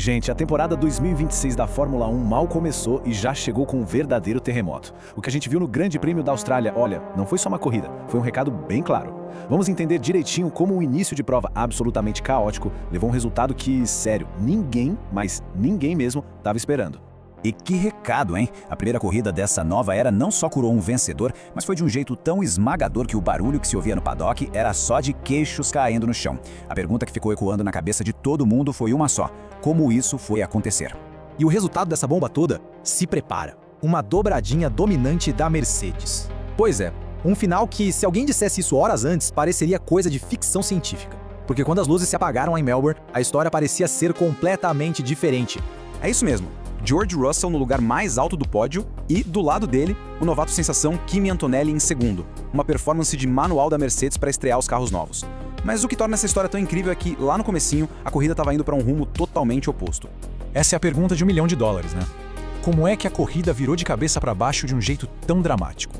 Gente, a temporada 2026 da Fórmula 1 mal começou e já chegou com um verdadeiro terremoto. O que a gente viu no Grande Prêmio da Austrália, olha, não foi só uma corrida, foi um recado bem claro. Vamos entender direitinho como um início de prova absolutamente caótico levou um resultado que, sério, ninguém, mas ninguém mesmo, estava esperando. E que recado, hein? A primeira corrida dessa nova era não só curou um vencedor, mas foi de um jeito tão esmagador que o barulho que se ouvia no paddock era só de queixos caindo no chão. A pergunta que ficou ecoando na cabeça de todo mundo foi uma só: como isso foi acontecer? E o resultado dessa bomba toda? Se prepara. Uma dobradinha dominante da Mercedes. Pois é, um final que, se alguém dissesse isso horas antes, pareceria coisa de ficção científica. Porque quando as luzes se apagaram em Melbourne, a história parecia ser completamente diferente. É isso mesmo. George Russell no lugar mais alto do pódio e, do lado dele, o novato sensação Kimi Antonelli em segundo. Uma performance de manual da Mercedes para estrear os carros novos. Mas o que torna essa história tão incrível é que, lá no comecinho, a corrida estava indo para um rumo totalmente oposto. Essa é a pergunta de $1 milhão, né? Como é que a corrida virou de cabeça para baixo de um jeito tão dramático?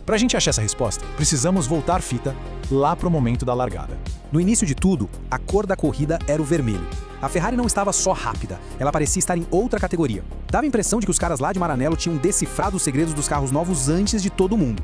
Para a gente achar essa resposta, precisamos voltar a fita lá para o momento da largada. No início de tudo, a cor da corrida era o vermelho. A Ferrari não estava só rápida, ela parecia estar em outra categoria. Dava a impressão de que os caras lá de Maranello tinham decifrado os segredos dos carros novos antes de todo mundo.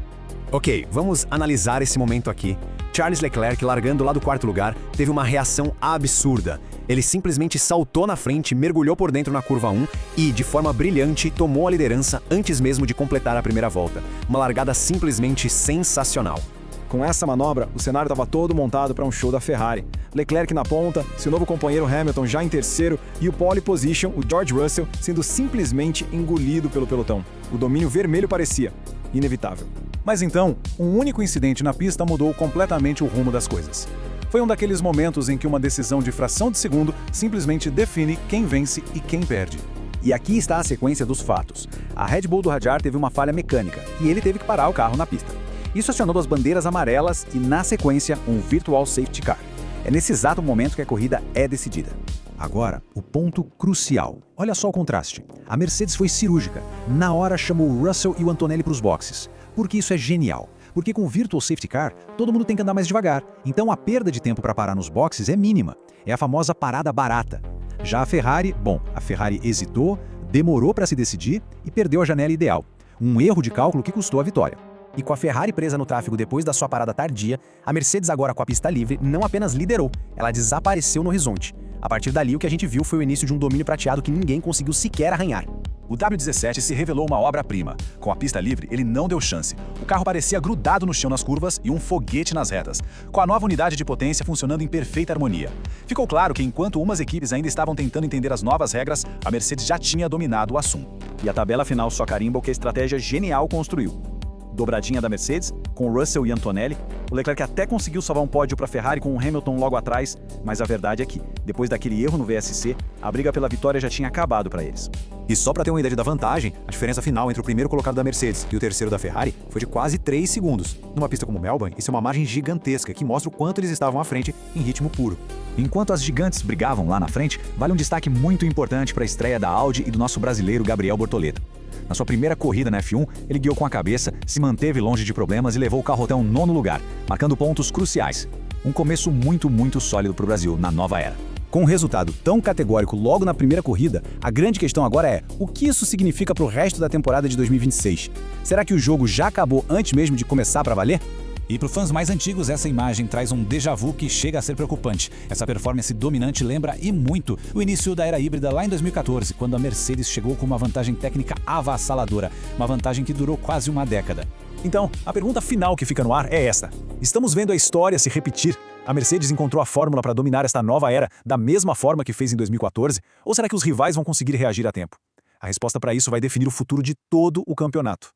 Ok, vamos analisar esse momento aqui. Charles Leclerc, largando lá do quarto lugar, teve uma reação absurda. Ele simplesmente saltou na frente, mergulhou por dentro na curva 1 e, de forma brilhante, tomou a liderança antes mesmo de completar a primeira volta. Uma largada simplesmente sensacional. Com essa manobra, o cenário estava todo montado para um show da Ferrari. Leclerc na ponta, seu novo companheiro Hamilton já em terceiro e o pole position, o George Russell, sendo simplesmente engolido pelo pelotão. O domínio vermelho parecia inevitável. Mas então, um único incidente na pista mudou completamente o rumo das coisas. Foi um daqueles momentos em que uma decisão de fração de segundo simplesmente define quem vence e quem perde. E aqui está a sequência dos fatos. A Red Bull do Hadjar teve uma falha mecânica e ele teve que parar o carro na pista. Isso acionou as bandeiras amarelas e, na sequência, um Virtual Safety Car. É nesse exato momento que a corrida é decidida. Agora, o ponto crucial. Olha só o contraste. A Mercedes foi cirúrgica. Na hora chamou o Russell e o Antonelli para os boxes. Por que isso é genial? Porque com o Virtual Safety Car, todo mundo tem que andar mais devagar. Então a perda de tempo para parar nos boxes é mínima. É a famosa parada barata. Já a Ferrari, a Ferrari hesitou, demorou para se decidir e perdeu a janela ideal. Um erro de cálculo que custou a vitória. E com a Ferrari presa no tráfego depois da sua parada tardia, a Mercedes agora com a pista livre não apenas liderou, ela desapareceu no horizonte. A partir dali o que a gente viu foi o início de um domínio prateado que ninguém conseguiu sequer arranhar. O W17 se revelou uma obra-prima. Com a pista livre, ele não deu chance. O carro parecia grudado no chão nas curvas e um foguete nas retas, com a nova unidade de potência funcionando em perfeita harmonia. Ficou claro que enquanto umas equipes ainda estavam tentando entender as novas regras, a Mercedes já tinha dominado o assunto. E a tabela final só carimba o que a estratégia genial construiu. Dobradinha da Mercedes, com Russell e Antonelli. O Leclerc até conseguiu salvar um pódio para a Ferrari com o Hamilton logo atrás, mas a verdade é que, depois daquele erro no VSC, a briga pela vitória já tinha acabado para eles. E só para ter uma ideia da vantagem, a diferença final entre o primeiro colocado da Mercedes e o terceiro da Ferrari foi de quase 3 segundos. Numa pista como Melbourne, isso é uma margem gigantesca que mostra o quanto eles estavam à frente em ritmo puro. Enquanto as gigantes brigavam lá na frente, vale um destaque muito importante para a estreia da Audi e do nosso brasileiro Gabriel Bortoleto. Na sua primeira corrida na F1, ele guiou com a cabeça, se manteve longe de problemas e levou o carro até um 9º lugar, marcando pontos cruciais. Um começo muito sólido para o Brasil na nova era. Com um resultado tão categórico logo na primeira corrida, a grande questão agora é: o que isso significa para o resto da temporada de 2026? Será que o jogo já acabou antes mesmo de começar para valer? E para os fãs mais antigos, essa imagem traz um déjà vu que chega a ser preocupante. Essa performance dominante lembra e muito o início da era híbrida lá em 2014, quando a Mercedes chegou com uma vantagem técnica avassaladora, uma vantagem que durou quase uma década. Então, a pergunta final que fica no ar é esta: estamos vendo a história se repetir? A Mercedes encontrou a fórmula para dominar esta nova era da mesma forma que fez em 2014? Ou será que os rivais vão conseguir reagir a tempo? A resposta para isso vai definir o futuro de todo o campeonato.